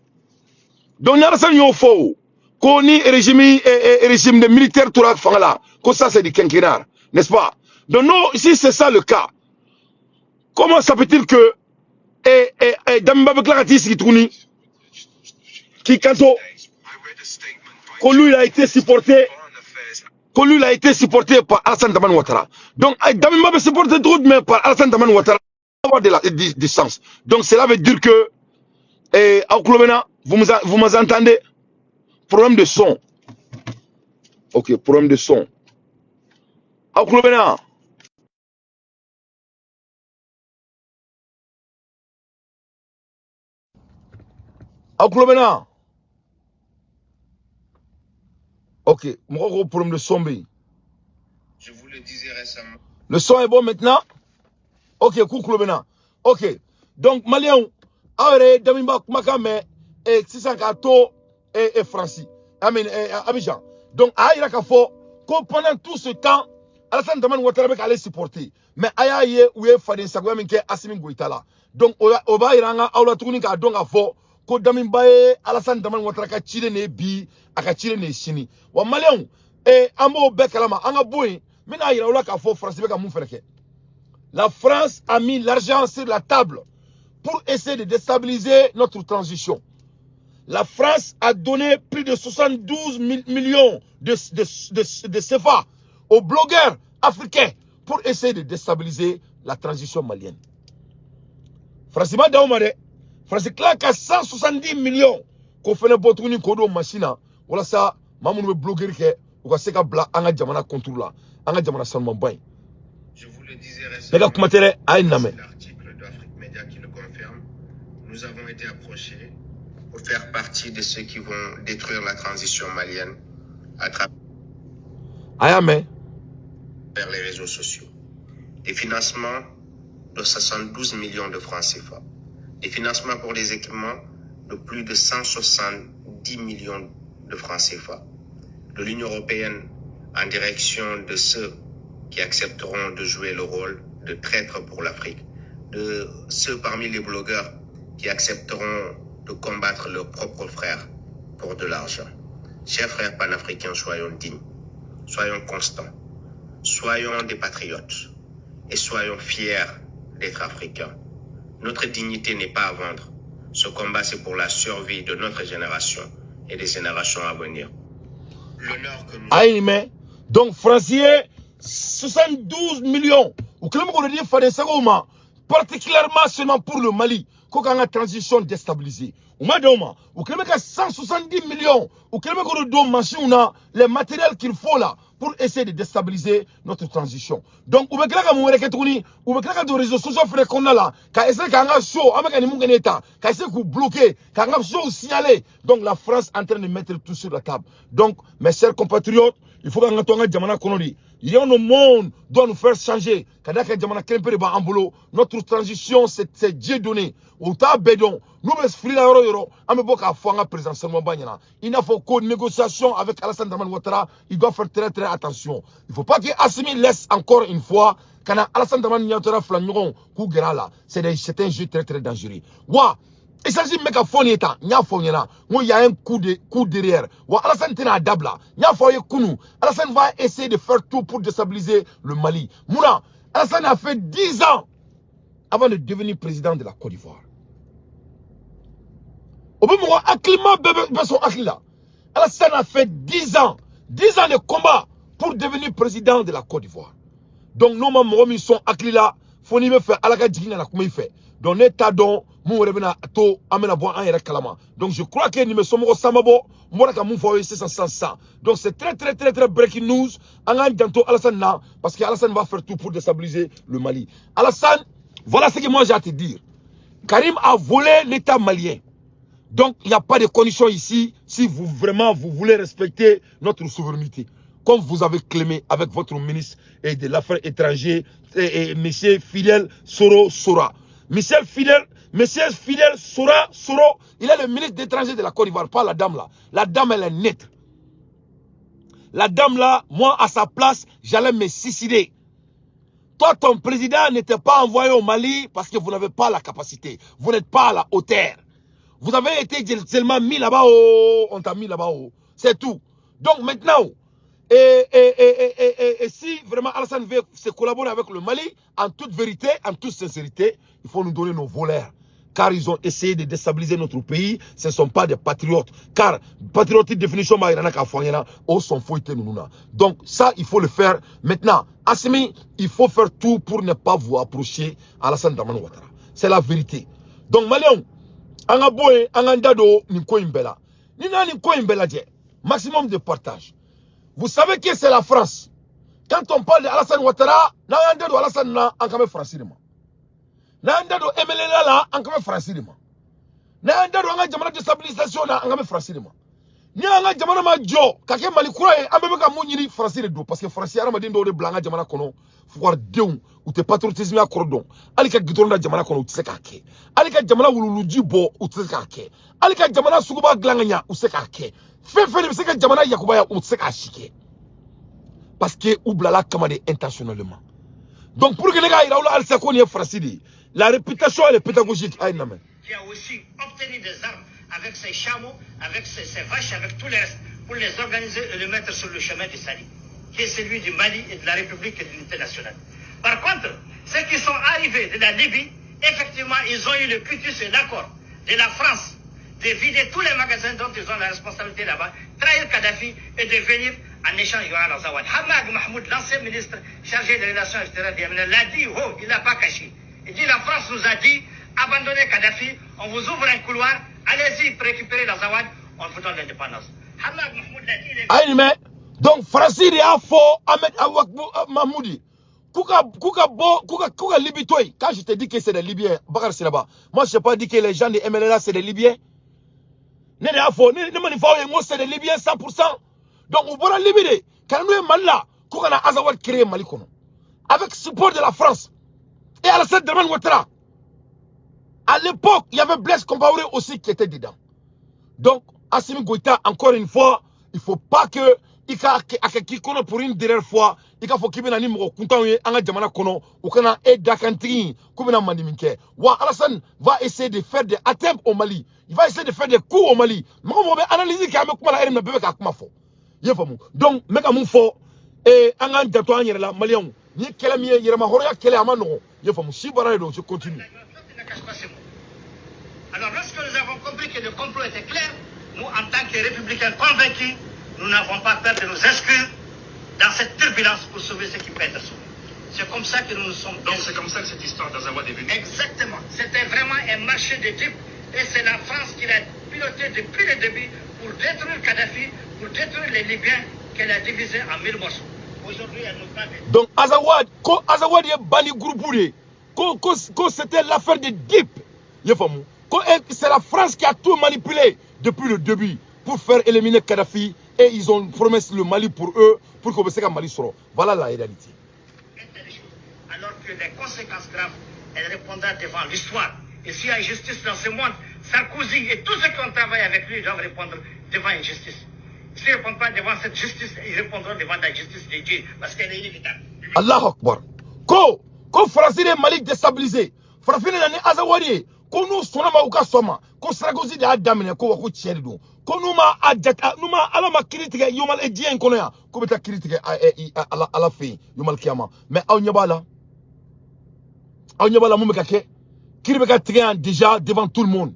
S1: Donc Alassane yo fort. Koni régime de militaire tout là, que ça c'est du quinquennat, n'est-ce pas? Donc non, si c'est ça le cas, comment ça peut-il que Damimba Beklakati qui kanto, que lui il a été supporté, par Alassane Dramane Ouattara. Donc Damimba be supporté tout mais par Alassane Dramane Ouattara, avoir du sens. Donc cela veut dire que vous m'entendez? Problème de son. Ok, problème de son. Aouklobena. Aouklobena. Ok, mon gros problème de son.
S2: Je vous le disais récemment.
S1: Le son est bon maintenant? Ok, Kouklobena. Ok, donc Malien, Aure, Damimba, Makame, et Sissankato et Francis. Abidjan. Donc, Aïra Kafo, pendant tout ce temps, Alassane Dramane Ouattara allait supporter. Mais Ayaye, où est Fadin Sagouaminke, Assimi Goïtala. Donc, Oba Iranga, Aula Tunika, donc à fort, ko Damimba, Alassane Dramane Ouattara, Kachile ne bi, Akachile ne chini. Wa Malien, Ambo Bekalama, Anga Boui, Mina Ira Kafo, Francis Beka Mouferke. La France a mis l'argent sur la table pour essayer de déstabiliser notre transition. La France a donné plus de 72 millions de CFA aux blogueurs africains pour essayer de déstabiliser la transition malienne. Francima Daoumare, France claque à 170 millions qu'on fait n'importe où kodo machine. Voilà ça, maman blogueur qui ou ka seka bla anga jamana contrôle là, anga jamana sanman bain.
S2: Je vous le disais récemment, c'est l'article d'Afrique Média qui le confirme. nous avons été approchés pour faire partie de ceux qui vont détruire la transition malienne à travers les réseaux sociaux. Des financements de 72 millions de francs CFA. Des financements pour les équipements de plus de 170 millions de francs CFA. De l'Union européenne en direction de ceux qui accepteront de jouer le rôle de traîtres pour l'Afrique. De ceux parmi les blogueurs qui accepteront de combattre leurs propres frères pour de l'argent. Chers frères panafricains, soyons dignes, soyons constants, soyons des patriotes et soyons fiers d'être africains. Notre dignité n'est pas à vendre. Ce combat, c'est pour la survie de notre génération et des générations à venir. L'honneur que nous...
S1: Aïe, mais, donc, français, 72 millions. Ou que l'on dit, particulièrement seulement pour le Mali, qu'on a une transition déstabilisée. Ou madame, ou que l'on 170 millions, ou que l'on les matériels qu'il faut là pour essayer de déstabiliser notre transition. Donc, ou que les réseaux sociaux qu'on a là, qu'à essayer qu'un show, avec un état, qu'à essayer de bloquer, qu'un show signaler. Donc, la France est en train de mettre tout sur la table. Donc, mes chers compatriotes, il faut qu'on ait Djamana Konori. Il y a un monde doit nous faire changer. Notre transition, c'est Dieu donné. Nous il n'a faut qu'une négociation avec Alassane Dramane Ouattara. Il doit faire très très attention. Il ne faut pas qu'Assimi laisse encore une fois. Quand Alassane Dramane Ouattara flanneron, c'est un jeu très très dangereux. Wa, il s'agit de mégaphone état. Il y a un coup derrière. Wa Alassane tena dabla. Alassane va essayer de faire tout pour déstabiliser le Mali. Mouna, Alassane a fait 10 ans avant de devenir président de la Côte d'Ivoire. Alassane a fait 10 ans de combat pour devenir président de la Côte d'Ivoire. Donc, nous, nous sommes là, faut nous faire Alaka Djigna la comme fait. Donc, l'état dont nous revenons à tout, amena bon en kalama. Donc, je crois que nous sommes au Samabo, moi, comme nous voyons, c'est ça. Donc, c'est très breaking news. En bientôt Alassane là, parce qu'Alassane va faire tout pour déstabiliser le Mali. Alassane, voilà ce que moi j'ai à te dire. Karim a volé l'État malien. Donc, il n'y a pas de conditions ici si vous vraiment vous voulez respecter notre souveraineté. Comme vous avez clamé avec votre ministre de l'Affaires étrangères, M. Fidel Soro. Monsieur Fidel Soro, il est le ministre d'étranger de la Côte d'Ivoire, pas la dame là. La dame, elle est nette. La dame là, moi à sa place, j'allais me suicider. Toi, ton président n'était pas envoyé au Mali parce que vous n'avez pas la capacité. Vous n'êtes pas à la hauteur. Vous avez été seulement mis là-bas, on t'a mis là-bas, c'est tout. Donc maintenant, et si vraiment Alassane veut se collaborer avec le Mali, en toute vérité, en toute sincérité, il faut nous donner nos voleurs. Car ils ont essayé de déstabiliser notre pays, ce ne sont pas des patriotes. Car patriotique définition, sont fouettés nous. Donc ça, il faut le faire. Maintenant, Assimi, il faut faire tout pour ne pas vous approcher à Alassane Dramane Ouattara. C'est la vérité. Donc Maliens, Angaboé, Angandado, Niko Imbela. Nina Niko Imbela, maximum de partage. Vous savez que c'est la France. Quand on parle de Alassane Ouattara, Nangandado Alassane na Ankame francilement. Nangandado Emelela la Ankame francilement. Nangandado Anga Jamana déstabilisation na Ankame francilement. Ni Anga Jamana ma jo, kake Malikura e Ambeka Mouniri francilement parce que Francia Ramadin do de Blanga Jamana kono, pouvoir deun ou te patriotisme à cordon. Alika Gidronda Jamana kono utsekake. Alika Jamana wuluji bo utsekake. Alika Jamana sukuba glanganya utsekake. Fait que Jamana Yakubaya utsekashike. Parce que oublala kamade intentionnellement. Donc pour que les gars Iraoula Al-Sakoni est francili, la réputation elle est pédagogique.
S3: Qui a aussi obtenu des armes avec ses chameaux, avec ses vaches, avec tous les restes, pour les organiser et les mettre sur le chemin du Sali, qui est celui du Mali et de la République et de l'unité nationale. Par contre, ceux qui sont arrivés de la Libye, effectivement, ils ont eu le cutus et l'accord de la France de vider tous les magasins dont ils ont la responsabilité là-bas, trahir Kadhafi et de venir en échange à Al-Zawad. Hamad Mahmoud, l'ancien ministre chargé des relations extérieures du Yémen, l'a dit, il n'a pas caché. Il dit la France nous a dit, abandonnez Kadhafi, on vous ouvre un couloir, allez-y récupérer l'Azawad, on vous donne l'indépendance. Hamad Mahmoud l'a dit.
S1: Donc, Francine a faux Ahmed Mahmoudi. Kuka Libitoy. Quand je te dis que c'est des Libyens, Bakar Sinaba, moi je n'ai pas dit que les gens de MLNA c'est des Libyens. C'est des Libyens 100%. Donc, on va libérer. Quand nous sommes là, qu'on a Azawad créé Mali. Avec support de la France. Et Alassane Draman Ouattara. À l'époque, il y avait Blaise Compaoré aussi qui était dedans. Donc, Assimi Goïta, encore une fois, il ne faut pas que qui connaît pour une dernière fois, il faut qu'il y ait un numéro content en Djamana Kono, ou qu'on a aidé Dakantri, comme on a Mandiminke. Alassane va essayer de faire des attempts au Mali. Il va essayer de faire des coups au Mali. Mais on va analyser qu'il y a un peu de donc, mec, mon fort, et un an de toi, il y a la Malion. Ni quel est il y a ma horia, quel est Amano. Il faut si barré, je continue.
S3: Alors, lorsque nous avons compris que le complot était clair, nous, en tant que républicains convaincus, nous n'avons pas peur de nous inscrire dans cette turbulence pour sauver ce qui peut être sauvé. C'est comme ça que nous nous sommes...
S2: Donc c'est comme ça que cette histoire d'Azawad est venue.
S3: Exactement. C'était vraiment un marché de dupes et c'est la France qui l'a piloté depuis le début pour détruire Kadhafi, pour détruire les Libyens qu'elle a divisés en 1000 morceaux. Aujourd'hui, elle nous parle.
S1: Donc Azawad est banni groupe. C'était l'affaire de dupes. C'est la France qui a tout manipulé depuis le début pour faire éliminer Kadhafi et ils ont promis le Mali pour eux, pour qu'on puisse Mali sera. Voilà la réalité.
S3: Alors que les conséquences graves, elle répondra devant l'histoire. Et s'il y a justice dans ce monde, Sarkozy et tous ceux qui ont travaillé avec lui doivent répondre devant une justice. S'ils ne répondent pas devant cette justice, ils répondront devant la justice de Dieu, parce qu'elle est inévitable.
S1: Allah Akbar. Quand France est Mali déstabilisé, France est Azawadi, quand nous sommes au Kassoma, quand Sarkozy a damné, quand nous sommes quand nous sommes à la critique, Yomal et Dien Konéa, comme ta critique à la fin, Yomal Kiama. Mais à Onyabala, Moumekake, Kiribeka Trian déjà devant tout le monde.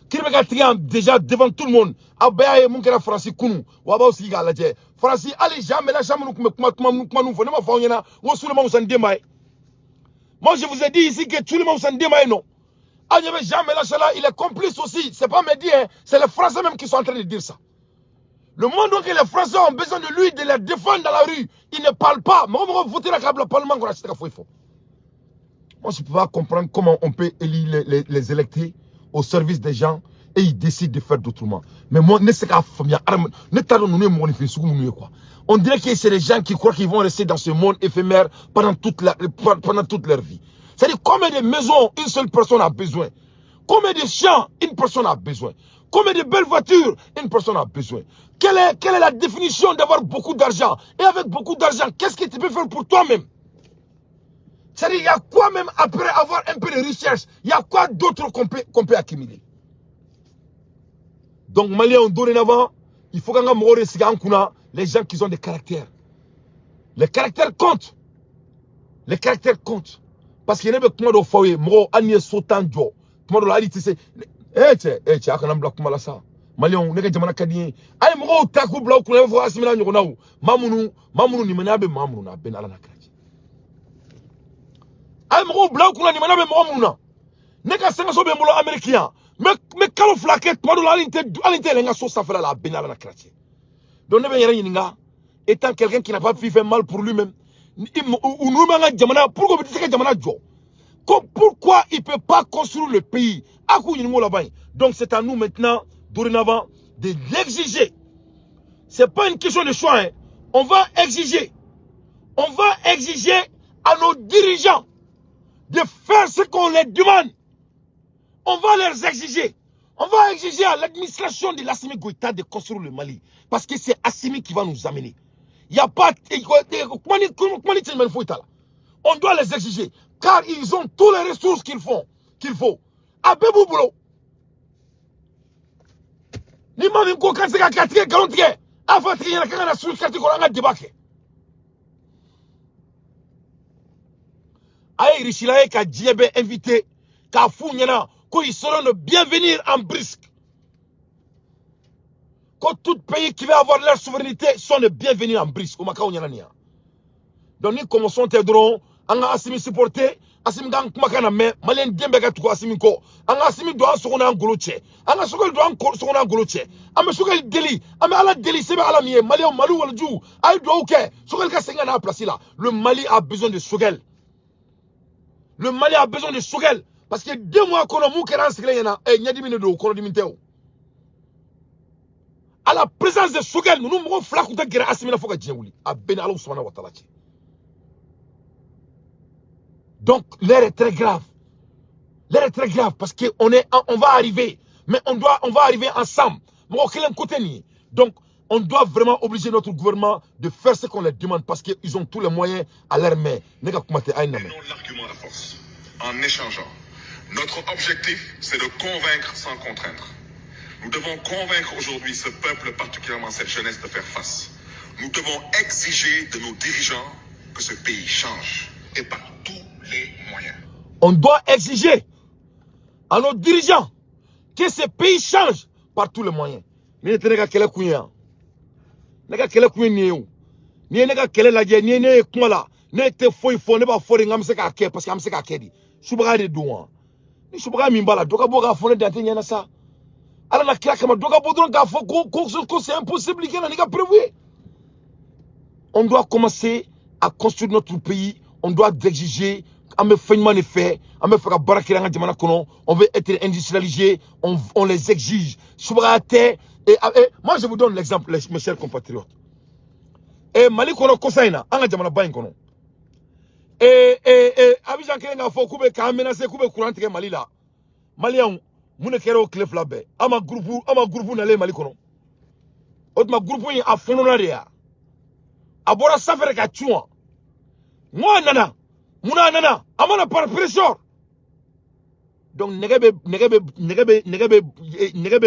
S1: Kiribeka Trian déjà devant tout le monde. Abaya Moukera Francis Kounou, Waba aussi Galadje. Francis, allez jamais la chambre nous venons faire un ou sous le monde s'en démaille. Moi je vous ai dit ici que tout le monde s'en démaille, non. Ah, jamais la chala, il est complice aussi. C'est pas me dire, hein, c'est les Français même qui sont en train de dire ça. Le monde où les Français ont besoin de lui, de les défendre dans la rue, il ne parle pas. Mais on va voter la câble parlement. Moi, je ne peux pas comprendre comment on peut élire les électés au service des gens et ils décident de faire d'autrement. Mais moi, on dirait que c'est les gens qui croient qu'ils vont rester dans ce monde éphémère pendant toute leur vie. C'est-à-dire combien de maisons une seule personne a besoin? Combien de champs une personne a besoin? Combien de belles voitures une personne a besoin? Quelle est la définition d'avoir beaucoup d'argent? Et avec beaucoup d'argent, qu'est-ce que tu peux faire pour toi-même? C'est-à-dire, il y a quoi même après avoir un peu de recherche? Il y a quoi d'autre qu'on peut accumuler? Donc, Maliens, dorénavant, il faut qu'on ait les gens qui ont des caractères. Les caractères comptent. Les caractères comptent. Parce qu'il y a des gens qui font des choses qui sont des choses qui sont Malion, ne jamana kadiye ay mo ta ku bla ku levo asimila nyoko nawo mamunu ni manabe mamunu na ben ala na kraji ay mo bla ku ni manabe mamunu na ne ka senga so be mbolo américain me kalo flaquet to do alinte lenga so safela la ben ala na kraji donc ne be yere yininga étant quelqu'un qui n'a pas fait mal pour lui-même ou nous manga jamana pourquoi tu sais que jamana jo pourquoi il peut pas construire le pays aku yiningo là-bas. Donc c'est à nous maintenant dorénavant de l'exiger. Ce n'est pas une question de choix. Hein. On va exiger. On va exiger à nos dirigeants de faire ce qu'on les demande. On va leur exiger. On va exiger à l'administration de l'Assimi Goïta de construire le Mali. Parce que c'est Assimi qui va nous amener. Il n'y a pas... On doit les exiger. Car ils ont tous les ressources qu'il faut. À Bébouboulou. Ni mami ko kan sega katike garantie avant que yana kana sur katike ko nga débake ay rishilaye ka djebe invité ka fu nyana ko ils seront le bienvenus en Brisque. Que tout pays qui veut avoir leur souveraineté sont les bienvenus en Brisque. Donc nous commençons à t'aider, on a Assimi supporter, Assimi gang kumakana me malien dembe ka tuko Assimi ko anga Assimi do an sokona an golo che anga sokol do an sokona an golo che ame sokol deli ame ala deli sebe ala miye malien malu wal ju ay do ok sokol ka senga na place là. Le Mali a besoin de sokol. Le Mali a besoin de sokol parce que 2 mois kono mu keran sikle yana e nyadi mine do kono diminteo. À la présence de sokol nous mo flakuta gira Assimi na foka djewuli a ben Allah subhanahu wa ta'ala. Donc, l'air est très grave. L'air est très grave parce qu'on va arriver. Mais on va arriver ensemble. Donc, on doit vraiment obliger notre gouvernement de faire ce qu'on leur demande parce qu'ils ont tous les moyens à leur main. Non
S4: l'argument de force en échangeant. Notre objectif, c'est de convaincre sans contraindre. Nous devons convaincre aujourd'hui ce peuple, particulièrement cette jeunesse, de faire face. Nous devons exiger de nos dirigeants que ce pays change et par tous les moyens.
S1: On doit exiger à nos dirigeants que ce pays change par tous les moyens. Ni nega kele kunya. Nega kele kunya niu. Ni nega kele la je ni ne kumala. Ne te foi fo ne ba fo ngam se ka ke parce que am se ka ke di. Subaga de douan. Ni subaga mi mbala doka boga fo ne dante nyana sa. Ala na kila kama doka bodron ga fo ko c'est impossible que na prévu. On doit commencer à construire notre pays. On doit exiger, on veut être industrialisé, on les exige. Moi je vous donne l'exemple, mes chers compatriotes. Et Mali kono kosaina, anga jamana bain kono. Abidjan kenga fo kube ka menacer kube courant ke Mali la. Malian mune kero clef labe. Ama groupe na le Mali kono. Otma groupe yi afono na dia. Abora safere ka tuan. Moi nana, muna nana, amana par pressure. Donc negebe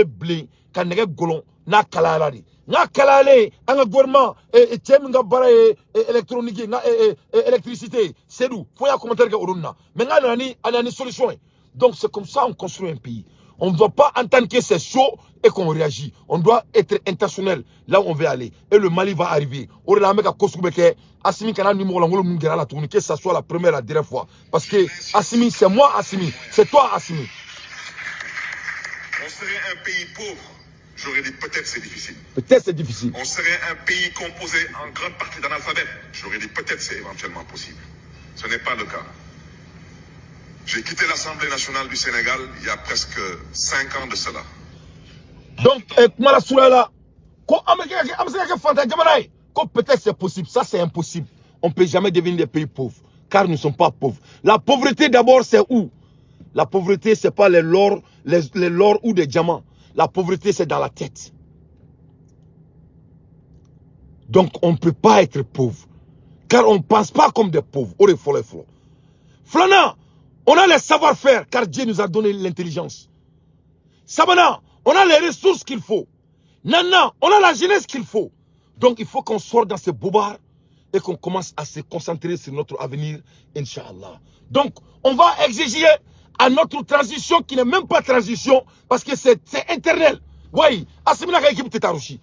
S1: blé, kan nege golon na kalala di. Na kalale, anga gouvernement et nga bara électronique, na électricité, c'est d'où. Faut y a commentaire que oruna. Mais nga nani solution. Donc c'est comme ça on construit un pays. On ne doit pas entendre que c'est chaud et qu'on réagit. On doit être intentionnel là où on veut aller. Et le Mali va arriver. Assimi kana numéro la que ça soit la première et la dernière fois. Parce que Assimi, c'est moi Assimi. C'est toi Assimi.
S4: On serait un pays pauvre. J'aurais dit peut-être c'est difficile.
S1: Peut-être c'est difficile.
S4: On serait un pays composé en grande partie d'analphabètes. J'aurais dit peut-être c'est éventuellement possible. Ce n'est pas le cas. J'ai quitté l'Assemblée nationale du Sénégal il y a presque 5 ans de cela.
S1: Donc, peut-être c'est possible. Ça, c'est impossible. On ne peut jamais devenir des pays pauvres. Car nous ne sommes pas pauvres. La pauvreté, d'abord, c'est où? La pauvreté, ce n'est pas les l'or ou des diamants. La pauvreté, c'est dans la tête. Donc, on ne peut pas être pauvre. Car on ne pense pas comme des pauvres. Flana, on a les savoir-faire, car Dieu nous a donné l'intelligence. Sabana, on a les ressources qu'il faut. Nana, on a la jeunesse qu'il faut. Donc il faut qu'on sorte dans ces bobards et qu'on commence à se concentrer sur notre avenir, Inch'Allah. Donc on va exiger à notre transition, qui n'est même pas transition, parce que c'est éternel. Oui, Assimina équipe Tetarushi.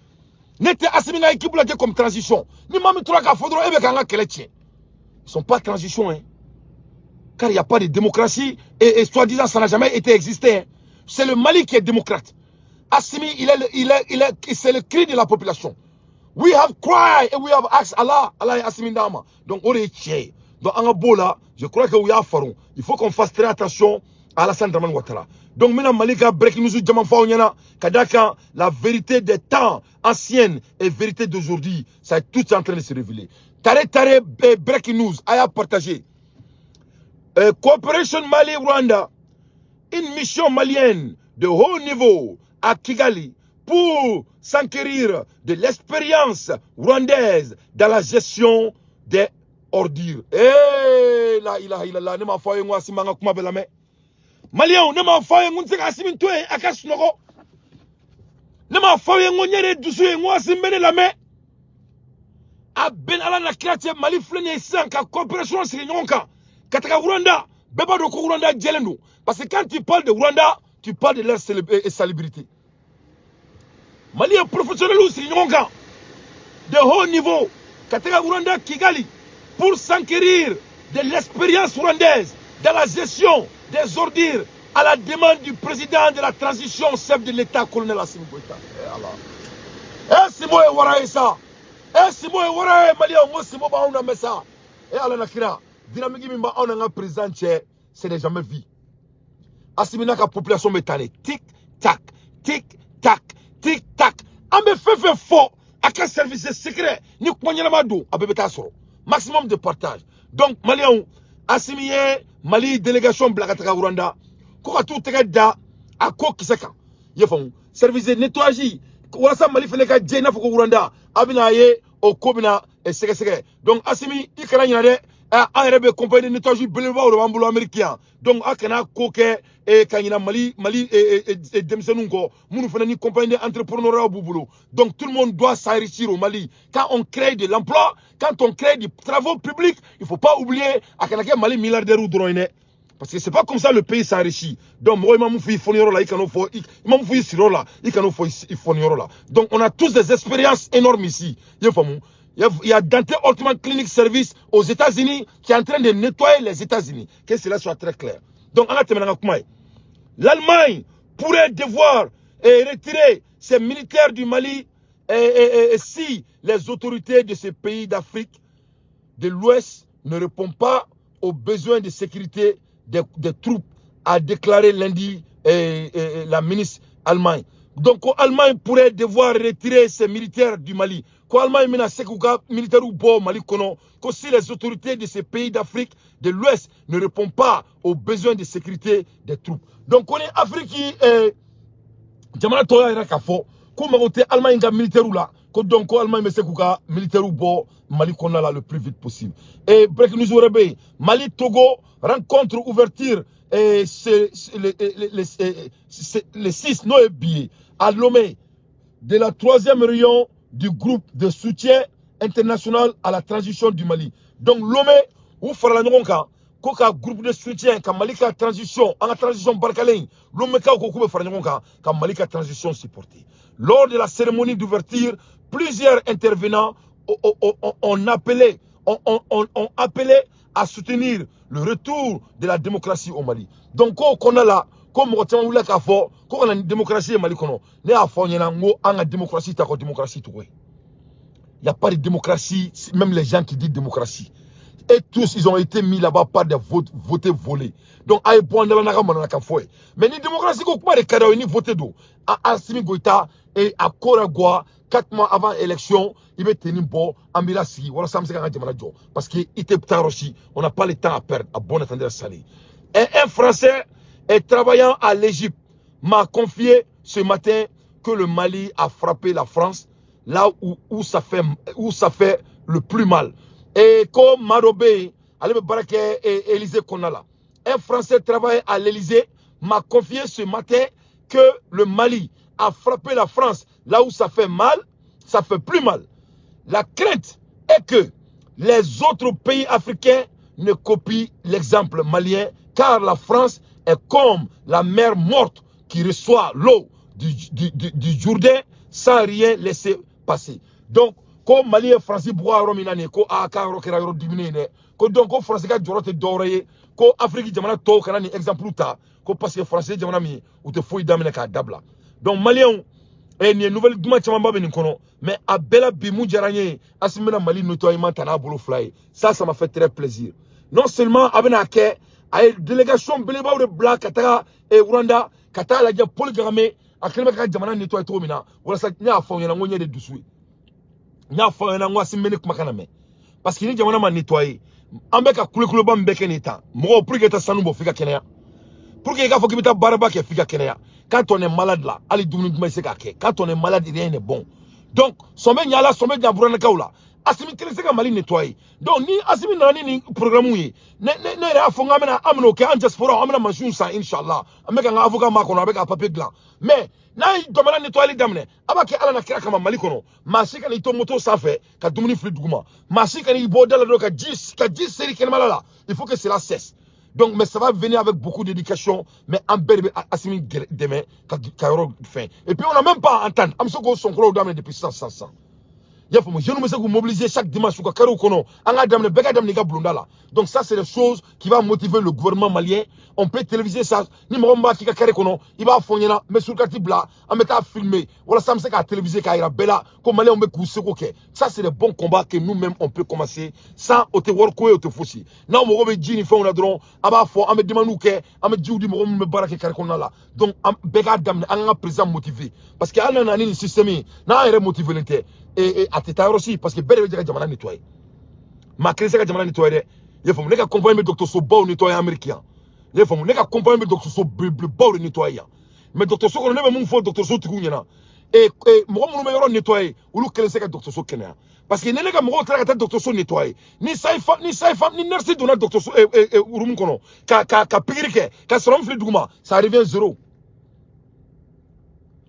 S1: N'était Assimina équipe comme transition. Ni Mami Troaka Fodro et Bekanga Keletien. Ils ne sont pas transition, hein. Car il n'y a pas de démocratie et soi-disant ça n'a jamais été existé. Hein. C'est le Mali qui est démocrate. Assimi, c'est le cri de la population. We have cried and we have asked Allah, Allah est Assimi Ndama. Donc on est tché. Donc en Angola, je crois que we have faron. Il faut qu'on fasse très attention à Alassane Dramane Ouattara. Donc maintenant Malika breaking news Djaman Faonyana, Kadaka, la vérité des temps anciennes et vérité d'aujourd'hui, ça est tout en train de se révéler. Tare breaking news, aya partagé. Coopération Mali-Rwanda, une mission malienne de haut niveau à Kigali pour s'enquérir de l'expérience rwandaise dans la gestion des ordures. Eh, la ilaha illallah, ne m'a fait moi si manga kuma belame. Malien, ne m'a fait un tseka simin toi akas noko. Ne m'a fait un nyere dusu moi si mene lame. A ben ala na kratie Mali flene sanka coopération c'est nyonka. Kataka Rwanda, beba do ko Rwanda djelendo. Parce que quand tu parles de Rwanda, tu parles de leur salubrité. Mali est professionnel aussi, de haut niveau. Kataka Rwanda Kigali, pour s'enquérir de l'expérience rwandaise dans la gestion des ordures à la demande du président de la transition, chef de l'État, colonel Assimi Goïta. Eh, Simo e wara ça. Eh, Simo e wara Malia, moi Simo ba on a mis ça. Eh, ala nakira, dynamique mimba on a un président, c'est déjà jamais vu. Assimi n'a qu'à population métane. Tic, tac, tic, tac, tic, tac. On me fait fort. À quel service secret? Ni kouanya madou, à bébé tassoro. Maximum de partage. Donc, Maliens, Assimi Mali délégation Blakataka Rwanda. Koka tout da à ko kiseka yefon service de nettoyage wala sa Mali fene ka je na foko Rwanda abina ye o kobina e sege donc Assimi ikana nyina de a rebe compagnie de nettoyage beleva o bambulo américain donc akana ko ke e kanyina Mali et demsenu ko munu fene ni compagnie d'entrepreneuriat bubulo donc tout le monde doit s'enrichir au Mali quand on crée de l'emploi quand on crée des travaux publics il faut pas oublier akana ke Mali milliardaire ou droine. Parce que c'est pas comme ça le pays s'enrichit. Donc, moi, il m'a fait là, donc, on a tous des expériences énormes ici. Il y a Dante Ultimate Clinic Service aux États-Unis qui est en train de nettoyer les États-Unis. Que cela soit très clair. Donc, l'Allemagne pourrait devoir retirer ses militaires du Mali si les autorités de ces pays d'Afrique de l'Ouest ne répondent pas aux besoins de sécurité des troupes, a déclaré lundi la ministre allemande. Donc, l'Allemagne pourrait devoir retirer ses militaires du Mali. L'Allemagne menace militaire ou bon Mali kono. Que si les autorités de ces pays d'Afrique de l'Ouest ne répondent pas aux besoins de sécurité des troupes. Donc, on est Afrique qui Jamana Toya ira kafo. Comme on est Allemagne militaire ou là. Donc, l'Allemagne menace militaire ou bon Mali kono là le plus vite possible. Et break news au réveil. Mali Togo rencontre ouverture les 6 billets à Lomé de la 3e réunion du groupe de soutien international à la transition du Mali. Donc Lomé, où fera la nonka, koka groupe de soutien ka Malika transition, en transition barkaleng, Lomé ka koku fera nonka ka Malika transition supportée. Lors de la cérémonie d'ouverture, plusieurs intervenants ont appelé à soutenir le retour de la démocratie au Mali. Donc, on a là, comme on a quand on a une démocratie au Mali, on a une démocratie, il n'y a pas de démocratie, même les gens qui disent démocratie. Et tous, ils ont été mis là-bas par des votés volés. Donc, mais ni démocratie, comment les cadres ni voté d'eau. À Assimi Goïta et à Koragua, 4 mois avant l'élection, il va tenir bon, Ambilasi, voilà ça, parce qu'il était tard aussi, on n'a pas le temps à perdre, à bon attendre salé. Et un Français travaillant à l'Égypte m'a confié ce matin que le Mali a frappé la France, là où ça fait le plus mal. Et comme Marobé, Alebe Barake et Élysée Konala, un Français travaillant à l'Élysée m'a confié ce matin que le Mali a frappé la France, là où ça fait mal, ça fait plus mal. La crainte est que les autres pays africains ne copient l'exemple malien, car la France est comme la mer morte qui reçoit l'eau du Jourdain sans rien laisser passer. Donc, comme Mali et Français bois rominane, ko aka rokera yoro diminué, ko donc ko Français ka jorote doré, ko Afrique jamana to kana ni exemple ta, ko parce que Français jamana mi ou te foi damene ka dabla. Donc Malien et ni nouvelle duma chamba ben kono, mais a bela bimu jaranye asimena Mali nettoyement tana bolo fly. Ça m'a fait très plaisir. Non seulement abena ke ay délégation beleba de blanc katara et Rwanda katara la dia polygramé a kelma ka jamana nettoyer to mina wala sa nya fo yana ngonya de dusu. Nya fo yana ngwa simene kumakana me. Parce que ni jamana ma nettoyer. Ambeka kule ba mbeke ni ta. Mo pour que ta sanu bo fika kenya. Pour que faut que bita baraba ke fika kenya. Quand on est malade là, allez quand on est malade, rien n'est bon. Donc, sommet nyala, sommet d'Abrana Kaula. Assimi Teleseka Mali nettoyé. Donc, ni Assimi Nani ni programme, ne Rafongamena Amno, qui est en diaspora, Amna Manchun, ça, Inch'Allah. Avec un avocat Macron, avec un papier blanc. Mais, Naï Domana nettoyer d'amener. Abaki Alana Krakama Malikono. Masika ni Tomoto Safe, ka Dumuni Flidgouma. Masika ni Bodala Doka 10 séries Kenmalala. Il faut que cela cesse. Donc, mais ça va venir avec beaucoup d'éducation, mais en berbe Assimi demain, fin. Et puis, on n'a même pas à entendre. Amsoko son gros dame depuis 100. Il faut que je nous mobiliser chaque dimanche sur Kakarou Kono. Donc ça, c'est des choses qui vont motiver le gouvernement malien. On peut téléviser ça. Ni Moromba qui Kakare Kono, il va fourner là, mais sur le Katibla, on met à filmer. Voilà, ça me sert à téléviser Kaira Bella, comme Malien on met Koussé. Ça, c'est des bons combats que nous-mêmes on peut commencer sans te voir quoi ou te foussi. Now, on va dire, il faut un drone, on me demande où que, on me dit où on me barake Karakona là. Donc, Bega Dam, on a présent motivé. Parce qu'il y a un système, n'a rien motivé l'inté. Et à Teta aussi, parce que Belle veut dire nettoyer. Ma crise est que nettoyer. Il faut que accompagner le docteur Sobo nettoyer américain. Il faut que accompagner le docteur Sobo nettoyer. Mais docteur Sobo, on ne peut pas faire docteur Sobo Tikouniana. Et moi, je vais nettoyer. Ou le que docteur Sobo Kenya. Parce que n'est pas moi qui vais docteur Sobo nettoyer. Ni saïfa, ni merci de docteur Sobo Urum Kono. Ka pigirike, ka serum fli douma, ça revient zéro.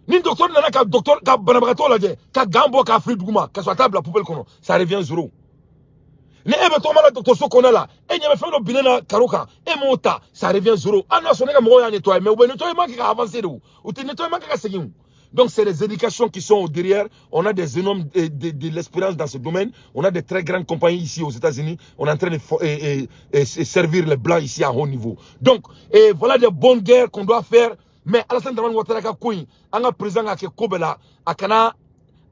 S1: Ni docteur nana ka docteur ka banabagato la je ka gambo ka fri duguma ka soit table la poubelle kono ça revient zéro. Ne ebe to mala docteur so kona la e nyame fe no binena karoka e mota ça revient zéro. Ana so ne ka mo ya nettoyer mais ou nettoyer man ka avancer ou tu nettoyer man ka seguir. Donc c'est les éducations qui sont derrière. On a des énormes de l'espérance dans ce domaine. On a des très grandes compagnies ici aux États-Unis. On est en train de servir les blancs ici à haut niveau. Donc voilà des bonnes guerres qu'on doit faire. Mais Alassane Dramane Ouattara ka koyi anga président ka ke kobela akana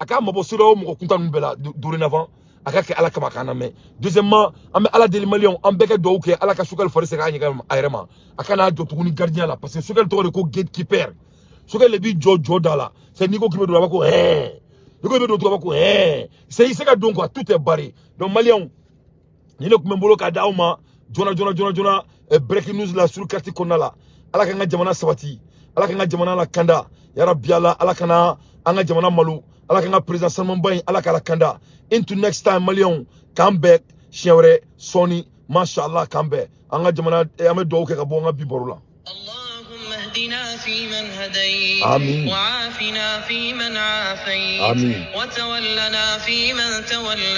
S1: aka mabosiro mo kunta nubela dorénavant aka ke ala kama kana mais deuxièmement ambe ala del malion ambe ka do ke ala ka sukal force ka nyga ayrema akana do tuguni gardien là parce que sukal to ko gatekeeper sukal le bi jojo dala c'est niko ki be do ko niko be do ko c'est ici ka donc tout est barré donc malion ni le kumbolo ka dauma jona breaking news la sur carte konala ala ka nga jamana sabati ala ka nga jamana la kanda ya rabbi ala kana anga jamana malu ala ka nga président Salman Baye ala ka la kanda into next time malion come back shiawre soni mashallah come back anga jamana ame do ke ka bo nga bi borula
S5: اللهم اهدنا فيمن هديت
S1: آمين
S5: وعافنا فيمن عافيت
S1: آمين
S5: وتولنا فيمن توليت